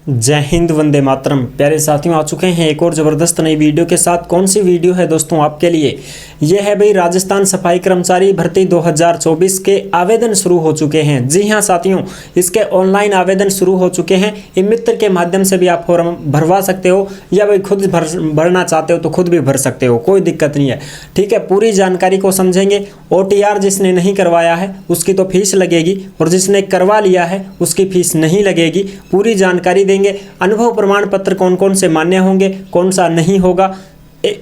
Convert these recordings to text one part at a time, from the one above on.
जय हिंद, वंदे मातरम। प्यारे साथियों, आ चुके हैं एक और ज़बरदस्त नई वीडियो के साथ। कौन सी वीडियो है दोस्तों आपके लिए? ये है भाई, राजस्थान सफाई कर्मचारी भर्ती 2024 के आवेदन शुरू हो चुके हैं। जी हाँ साथियों, इसके ऑनलाइन आवेदन शुरू हो चुके हैं। ई मित्र के माध्यम से भी आप फॉर्म भरवा सकते हो, या भाई खुद भरना चाहते हो तो खुद भी भर सकते हो, कोई दिक्कत नहीं है। ठीक है, पूरी जानकारी को समझेंगे। OTR जिसने नहीं करवाया है उसकी तो फीस लगेगी, और जिसने करवा लिया है उसकी फीस नहीं लगेगी। पूरी जानकारी देंगे। अनुभव प्रमाण पत्र कौन कौन से मान्य होंगे, कौन सा नहीं होगा,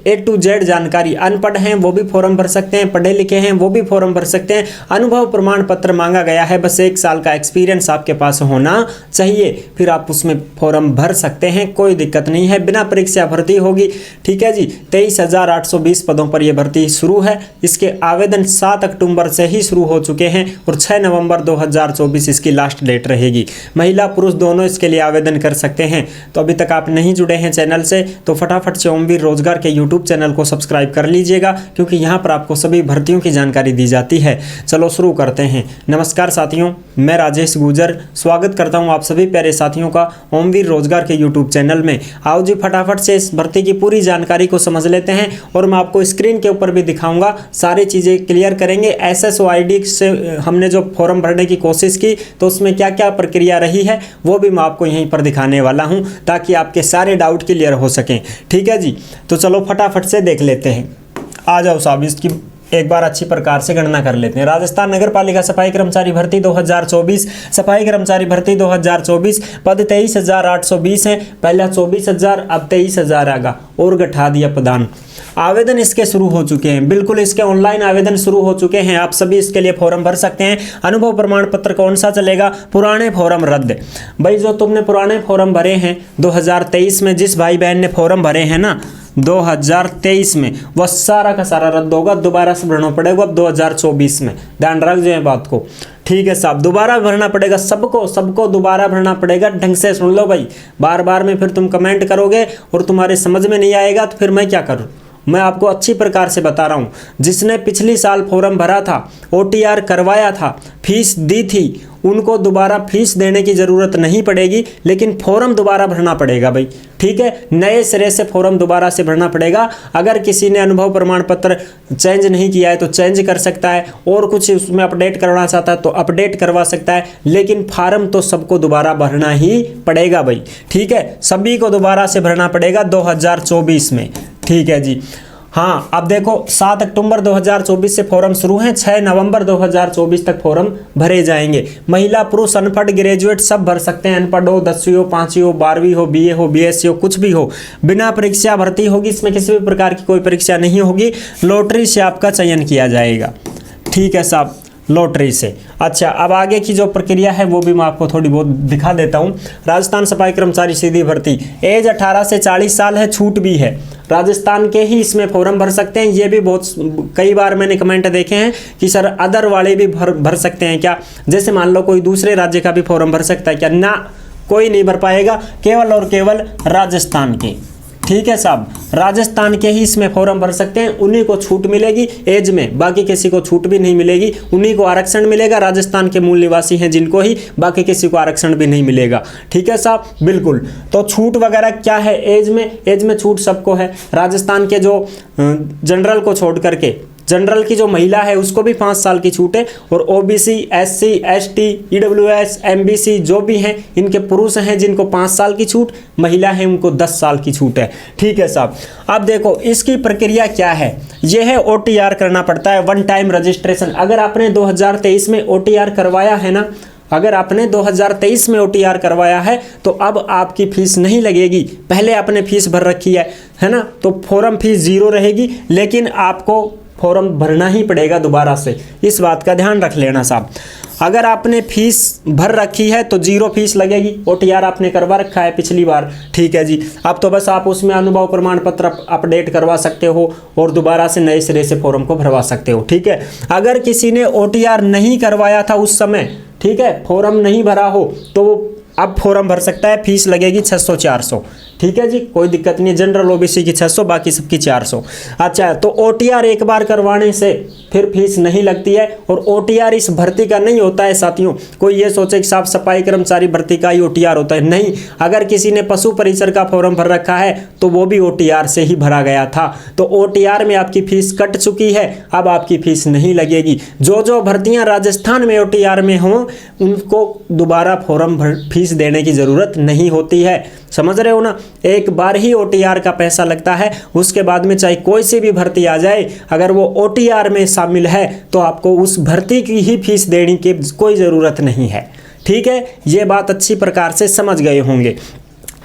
A to Z जानकारी। अनपढ़ हैं वो भी फॉर्म भर सकते हैं, पढ़े लिखे हैं वो भी फॉर्म भर सकते हैं। अनुभव प्रमाण पत्र मांगा गया है, बस 1 साल का एक्सपीरियंस आपके पास होना चाहिए, फिर आप उसमें फॉर्म भर सकते हैं, कोई दिक्कत नहीं है। बिना परीक्षा भर्ती होगी। ठीक है जी, 23,820 पदों पर यह भर्ती शुरू है। इसके आवेदन 7 अक्टूबर से ही शुरू हो चुके हैं और 6 नवंबर 2024 इसकी लास्ट डेट रहेगी। महिला पुरुष दोनों इसके लिए आवेदन कर सकते हैं। तो अभी तक आप नहीं जुड़े हैं चैनल से तो फटाफट से ओमवीर रोजगार के YouTube चैनल को सब्सक्राइब कर लीजिएगा, क्योंकि यहाँ पर आपको सभी भर्तियों की जानकारी दी जाती है। चलो शुरू करते हैं। नमस्कार साथियों, मैं राजेश गुजर स्वागत करता हूँ आप सभी प्यारे साथियों का ओमवीर रोजगार के YouTube चैनल में। आओ जी फटाफट से इस भर्ती की पूरी जानकारी को समझ लेते हैं, और मैं आपको स्क्रीन के ऊपर भी दिखाऊंगा। सारी चीज़ें क्लियर करेंगे। SSO ID से हमने जो फॉर्म भरने की कोशिश की तो उसमें क्या क्या प्रक्रिया रही है वो भी मैं आपको यहीं पर दिखाने वाला हूँ, ताकि आपके सारे डाउट क्लियर हो सकें। ठीक है जी, तो चलो फटाफट से देख लेते हैं। आ जाओ साहब, इसकी एक बार अच्छी प्रकार से गणना कर लेते हैं। राजस्थान नगर पालिका सफाई कर्मचारी भर्ती 2024, सफाई कर्मचारी भर्ती 2024, पद 23,820 है। पहला 24,000, अब 23,000 आएगा, और घटा दिया प्रदान। आवेदन इसके शुरू हो चुके हैं, बिल्कुल इसके ऑनलाइन आवेदन शुरू हो चुके हैं। आप सभी इसके लिए फॉर्म भर सकते हैं। अनुभव प्रमाण पत्र कौन सा चलेगा? पुराने फॉर्म रद्द। भाई जो तुमने पुराने फॉर्म भरे हैं 2023 में, जिस भाई बहन ने फॉर्म भरे हैं ना 2023 में, वह सारा का सारा रद्द होगा। दोबारा से भरना पड़ेगा अब 2024 में। ध्यान रख जो बात को। ठीक है साहब, दोबारा भरना पड़ेगा सबको दोबारा भरना पड़ेगा। ढंग से सुन लो भाई, बार बार में फिर तुम कमेंट करोगे और तुम्हारे समझ में नहीं आएगा तो फिर मैं क्या करूं? मैं आपको अच्छी प्रकार से बता रहा हूं। जिसने पिछली साल फॉर्म भरा था, OTR करवाया था, फीस दी थी, उनको दोबारा फीस देने की ज़रूरत नहीं पड़ेगी, लेकिन फॉर्म दोबारा भरना पड़ेगा भाई। ठीक है, नए सिरे से फॉर्म दोबारा से भरना पड़ेगा। अगर किसी ने अनुभव प्रमाण पत्र चेंज नहीं किया है तो चेंज कर सकता है, और कुछ उसमें अपडेट करवाना चाहता है तो अपडेट करवा सकता है, लेकिन फॉर्म तो सबको दोबारा भरना ही पड़ेगा भाई। ठीक है, सभी को दोबारा से भरना पड़ेगा 2024 में। ठीक है जी। हाँ, अब देखो 7 अक्टूबर 2024 से फॉर्म शुरू हैं, 6 नवंबर 2024 तक फॉर्म भरे जाएंगे। महिला पुरुष अनपढ़ ग्रेजुएट सब भर सकते हैं। अनपढ़ हो, 10वीं हो, 5वीं हो, 12वीं हो, BA हो, BSc हो, कुछ भी हो। बिना परीक्षा भर्ती होगी, इसमें किसी भी प्रकार की कोई परीक्षा नहीं होगी। लॉटरी से आपका चयन किया जाएगा। ठीक है साहब, लॉटरी से। अच्छा, अब आगे की जो प्रक्रिया है वो भी मैं आपको थोड़ी बहुत दिखा देता हूँ। राजस्थान सफाई कर्मचारी सीधी भर्ती, एज 18 से 40 साल है, छूट भी है। राजस्थान के ही इसमें फॉर्म भर सकते हैं। ये भी बहुत कई बार मैंने कमेंट देखे हैं कि सर अदर वाले भी भर सकते हैं क्या? जैसे मान लो कोई दूसरे राज्य का भी फॉर्म भर सकता है क्या? ना, कोई नहीं भर पाएगा, केवल और केवल राजस्थान के। ठीक है साहब, राजस्थान के ही इसमें फॉर्म भर सकते हैं। उन्हीं को छूट मिलेगी एज में, बाकी किसी को छूट भी नहीं मिलेगी। उन्हीं को आरक्षण मिलेगा, राजस्थान के मूल निवासी हैं जिनको ही, बाकी किसी को आरक्षण भी नहीं मिलेगा। ठीक है साहब, बिल्कुल। तो छूट वगैरह क्या है एज में छूट सबको है। राजस्थान के जो जनरल को छोड़ करके, जनरल की जो महिला है उसको भी 5 साल की छूट है, और OBC, SC, ST, EWS, MBC जो भी हैं, इनके पुरुष हैं जिनको 5 साल की छूट, महिला है उनको 10 साल की छूट है। ठीक है साहब, अब देखो इसकी प्रक्रिया क्या है। यह है OTR करना पड़ता है, वन टाइम रजिस्ट्रेशन। अगर आपने 2023 में OTR करवाया है ना, अगर आपने 2023 में OTR करवाया है तो अब आपकी फीस नहीं लगेगी। पहले आपने फीस भर रखी है ना, तो फॉर्म फीस 0 रहेगी, लेकिन आपको फॉर्म भरना ही पड़ेगा दोबारा से। इस बात का ध्यान रख लेना साहब। अगर आपने फीस भर रखी है तो 0 फीस लगेगी। OTR आपने करवा रखा है पिछली बार। ठीक है जी, अब तो बस आप उसमें अनुभव प्रमाण पत्र अपडेट करवा सकते हो और दोबारा से नए सिरे से फॉर्म को भरवा सकते हो। ठीक है, अगर किसी ने OTR नहीं करवाया था उस समय, ठीक है, फॉर्म नहीं भरा हो, तो अब फॉर्म भर सकता है। फीस लगेगी 600-400। ठीक है जी, कोई दिक्कत नहीं। जनरल OBC की 600, बाकी सबकी 400। अच्छा, तो OTR एक बार करवाने से फिर फीस नहीं लगती है। और OTR इस भर्ती का नहीं होता है साथियों। कोई ये सोचे कि साहब सफाई कर्मचारी भर्ती का ही OTR होता है, नहीं। अगर किसी ने पशु परिचर का फॉर्म भर रखा है तो वो भी OTR से ही भरा गया था। तो OTR में आपकी फीस कट चुकी है, अब आपकी फीस नहीं लगेगी। जो भर्तियां राजस्थान में OTR में हों उनको दोबारा फॉर्म फीस देने की ज़रूरत नहीं होती है। समझ रहे हो ना, एक बार ही OTR का पैसा लगता है, उसके बाद में चाहे कोई सी भी भर्ती आ जाए, अगर वो OTR में शामिल है तो आपको उस भर्ती की ही फीस देने की कोई ज़रूरत नहीं है। ठीक है, ये बात अच्छी प्रकार से समझ गए होंगे।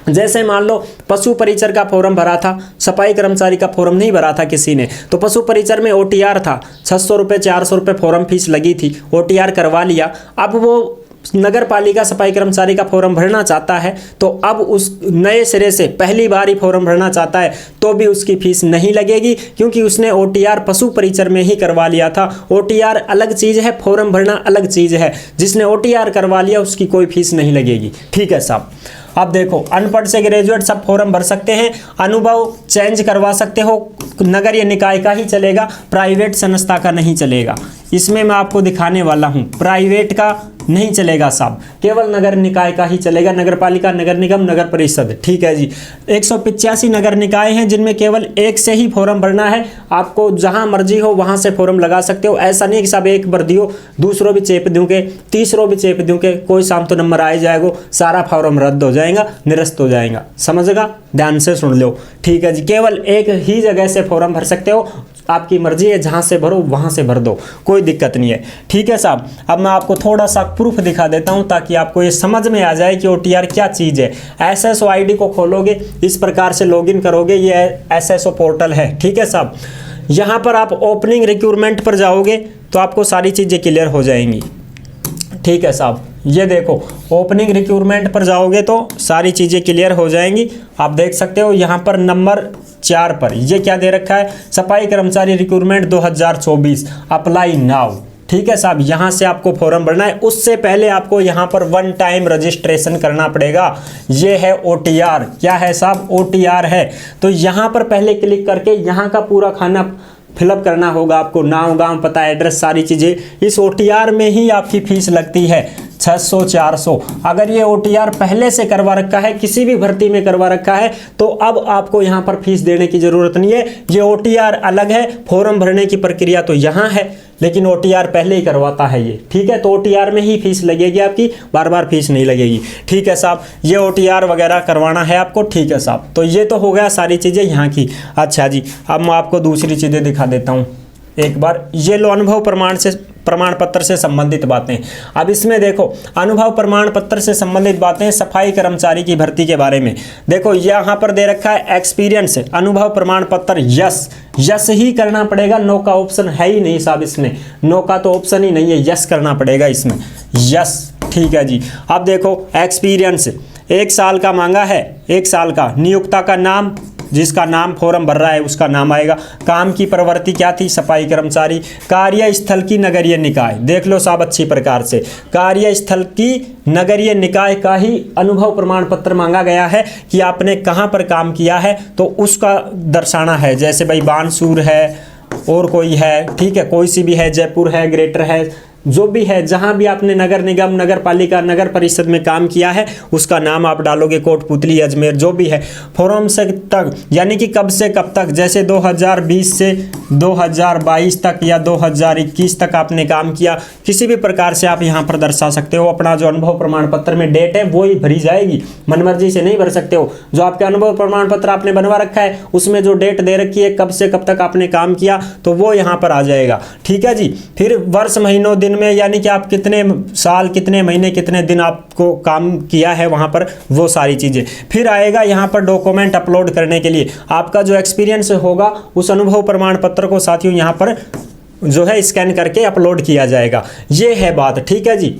जैसे मान लो पशु परिचर का फॉर्म भरा था, सफाई कर्मचारी का फॉर्म नहीं भरा था किसी ने, तो पशु परिचर में OTR था, 600 रुपये 400 रुपये फॉर्म फीस लगी थी, OTR करवा लिया। अब वो नगर पालिका सफाई कर्मचारी का फॉर्म भरना चाहता है तो अब उस नए सिरे से पहली बार ही फॉर्म भरना चाहता है तो भी उसकी फीस नहीं लगेगी, क्योंकि उसने OTR पशु परिचर में ही करवा लिया था। OTR अलग चीज़ है, फॉर्म भरना अलग चीज़ है। जिसने OTR करवा लिया उसकी कोई फीस नहीं लगेगी। ठीक है साहब। अब देखो, अनपढ़ से ग्रेजुएट सब फॉर्म भर सकते हैं, अनुभव चेंज करवा सकते हो, नगरीय निकाय का ही चलेगा, प्राइवेट संस्था का नहीं चलेगा। इसमें मैं आपको दिखाने वाला हूं, प्राइवेट का नहीं चलेगा साहब, केवल नगर निकाय का ही चलेगा, नगर पालिका, नगर निगम, नगर परिषद। ठीक है जी। 185 नगर निकाय हैं जिनमें केवल एक से ही फॉर्म भरना है। आपको जहां मर्जी हो वहां से फॉर्म लगा सकते हो। ऐसा नहीं कि साहब एक भर दियो, दूसरों भी चेप दूंगे, तीसरों भी चेप दूंगे, कोई शाम तो नंबर आ जाएगा, सारा फॉर्म रद्द हो जाएगा, निरस्त हो जाएगा। समझेगा, ध्यान से सुन लो। ठीक है जी, केवल एक ही जगह से फॉर्म भर सकते हो, आपकी मर्जी है, जहां से भरो वहां से भर दो, कोई दिक्कत नहीं है। ठीक है साहब। अब मैं आपको थोड़ा सा प्रूफ दिखा देता हूं ताकि आपको ये समझ में आ जाए कि OTR क्या चीज़ है। SSO ID को खोलोगे, इस प्रकार से लॉगिन करोगे, ये SSO पोर्टल है। ठीक है साहब। यहाँ पर आप ओपनिंग रिक्रूटमेंट पर जाओगे तो आपको सारी चीज़ें क्लियर हो जाएंगी। ठीक है साहब, ये देखो ओपनिंग रिक्रूटमेंट पर जाओगे तो सारी चीज़ें क्लियर हो जाएंगी। आप देख सकते हो यहाँ पर नंबर 4 पर ये क्या दे रखा है, सफाई कर्मचारी रिक्रूटमेंट 2024 अप्लाई नाउ। ठीक है साहब, यहाँ से आपको फॉर्म भरना है। उससे पहले आपको यहाँ पर 1 टाइम रजिस्ट्रेशन करना पड़ेगा। ये है OTR। क्या है साहब, OTR है। तो यहाँ पर पहले क्लिक करके यहाँ का पूरा खाना फिलअप करना होगा आपको, नाम, गांव, पता, एड्रेस, सारी चीज़ें। इस OTR में ही आपकी फीस लगती है 600 400। अगर ये OTR पहले से करवा रखा है, किसी भी भर्ती में करवा रखा है, तो अब आपको यहाँ पर फीस देने की ज़रूरत नहीं है। ये OTR अलग है, फॉर्म भरने की प्रक्रिया तो यहाँ है, लेकिन OTR पहले ही करवाता है ये। ठीक है, तो OTR में ही फीस लगेगी आपकी, बार बार फीस नहीं लगेगी। ठीक है साहब, ये OTR वगैरह करवाना है आपको। ठीक है साहब, तो ये तो हो गया सारी चीज़ें यहाँ की। अच्छा जी, अब मैं आपको दूसरी चीज़ें दिखा देता हूँ एक बार। ये लो अनुभव प्रमाण पत्र से संबंधित बातें। अब इसमें देखो, अनुभव प्रमाण पत्र से संबंधित बातें सफाई कर्मचारी की भर्ती के बारे में। देखो यहाँ पर दे रखा है एक्सपीरियंस, अनुभव प्रमाण पत्र यस ही करना पड़ेगा, नो का ऑप्शन है ही नहीं साहब इसमें, नो का तो ऑप्शन ही नहीं है, यस करना पड़ेगा इसमें, यस। ठीक है जी। अब देखो एक्सपीरियंस 1 साल का मांगा है, 1 साल का। नियोक्ता का नाम, जिसका नाम फॉर्म भर रहा है उसका नाम आएगा। काम की प्रवृत्ति क्या थी, सफाई कर्मचारी। कार्यस्थल की नगरीय निकाय, देख लो साहब अच्छी प्रकार से, कार्यस्थल की नगरीय निकाय का ही अनुभव प्रमाण पत्र मांगा गया है कि आपने कहाँ पर काम किया है, तो उसका दर्शाना है। जैसे भाई बानसूर है और कोई है, ठीक है, कोई सी भी है, जयपुर है, ग्रेटर है, जो भी है, जहां भी आपने नगर निगम, नगर पालिका, नगर परिषद में काम किया है उसका नाम आप डालोगे। कोटपुतली, अजमेर, जो भी है। फॉर्म से तक यानी कि कब से कब तक, जैसे 2020 से 2022 तक या 2021 तक आपने काम किया, किसी भी प्रकार से आप यहां पर दर्शा सकते हो। अपना जो अनुभव प्रमाण पत्र में डेट है वो ही भरी जाएगी, मनमर्जी से नहीं भर सकते हो। जो आपके अनुभव प्रमाण पत्र आपने बनवा रखा है उसमें जो डेट दे रखी है, कब से कब तक आपने काम किया, तो वो यहाँ पर आ जाएगा। ठीक है जी। फिर वर्ष, महीनों, दिन में, यानी कि आप कितने साल, कितने महीने, कितने दिन आपको काम किया है वहां पर, वो सारी चीजें। फिर आएगा यहाँ पर डॉक्यूमेंट अपलोड करने के लिए, आपका जो एक्सपीरियंस होगा उस अनुभव प्रमाण पत्र को साथियों यहाँ पर जो है स्कैन करके अपलोड किया जाएगा। ये है बात। ठीक है जी।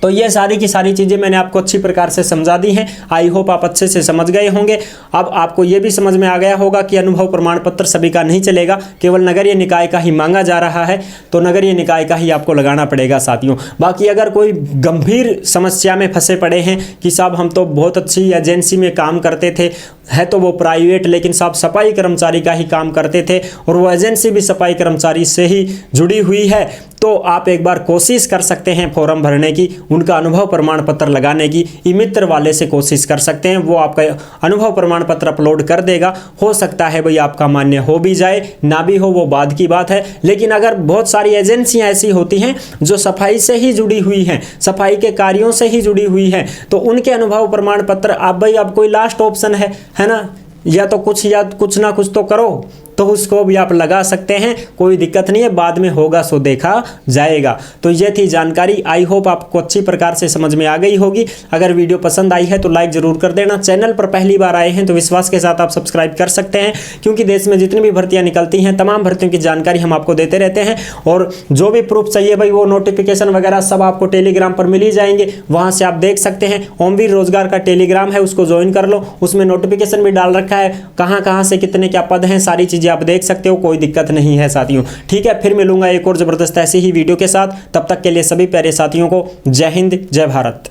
तो ये सारी की सारी चीज़ें मैंने आपको अच्छी प्रकार से समझा दी हैं। आई होप आप अच्छे से समझ गए होंगे। अब आपको ये भी समझ में आ गया होगा कि अनुभव प्रमाण पत्र सभी का नहीं चलेगा, केवल नगरीय निकाय का ही मांगा जा रहा है, तो नगरीय निकाय का ही आपको लगाना पड़ेगा साथियों। बाकी अगर कोई गंभीर समस्या में फंसे पड़े हैं कि साहब हम तो बहुत अच्छी एजेंसी में काम करते थे, है तो वो प्राइवेट, लेकिन साहब सफाई कर्मचारी का ही काम करते थे और वो एजेंसी भी सफाई कर्मचारी से ही जुड़ी हुई है। तो आप एक बार कोशिश कर सकते हैं फॉर्म भरने की, उनका अनुभव प्रमाण पत्र लगाने की। ई मित्र वाले से कोशिश कर सकते हैं, वो आपका अनुभव प्रमाण पत्र अपलोड कर देगा। हो सकता है भाई आपका मान्य हो भी जाए, ना भी हो वो बाद की बात है। लेकिन अगर बहुत सारी एजेंसियां ऐसी होती हैं जो सफाई से ही जुड़ी हुई हैं, सफाई के कार्यों से ही जुड़ी हुई हैं, तो उनके अनुभव प्रमाण पत्र आप भाई, अब कोई लास्ट ऑप्शन है ना, या कुछ ना कुछ तो करो, तो उसको भी आप लगा सकते हैं, कोई दिक्कत नहीं है, बाद में होगा सो देखा जाएगा। तो ये थी जानकारी, आई होप आपको अच्छी प्रकार से समझ में आ गई होगी। अगर वीडियो पसंद आई है तो लाइक जरूर कर देना। चैनल पर पहली बार आए हैं तो विश्वास के साथ आप सब्सक्राइब कर सकते हैं, क्योंकि देश में जितनी भी भर्तियां निकलती हैं तमाम भर्तियों की जानकारी हम आपको देते रहते हैं। और जो भी प्रूफ चाहिए भाई, वो नोटिफिकेशन वगैरह सब आपको टेलीग्राम पर मिल ही जाएंगे, वहां से आप देख सकते हैं। ओमवीर रोजगार का टेलीग्राम है, उसको ज्वाइन कर लो, उसमें नोटिफिकेशन भी डाल रखा है, कहां से कितने क्या पद हैं, सारी चीजें आप देख सकते हो, कोई दिक्कत नहीं है साथियों। ठीक है, फिर मिलूंगा एक और जबरदस्त ऐसी ही वीडियो के साथ। तब तक के लिए सभी प्यारे साथियों को जय हिंद, जय भारत।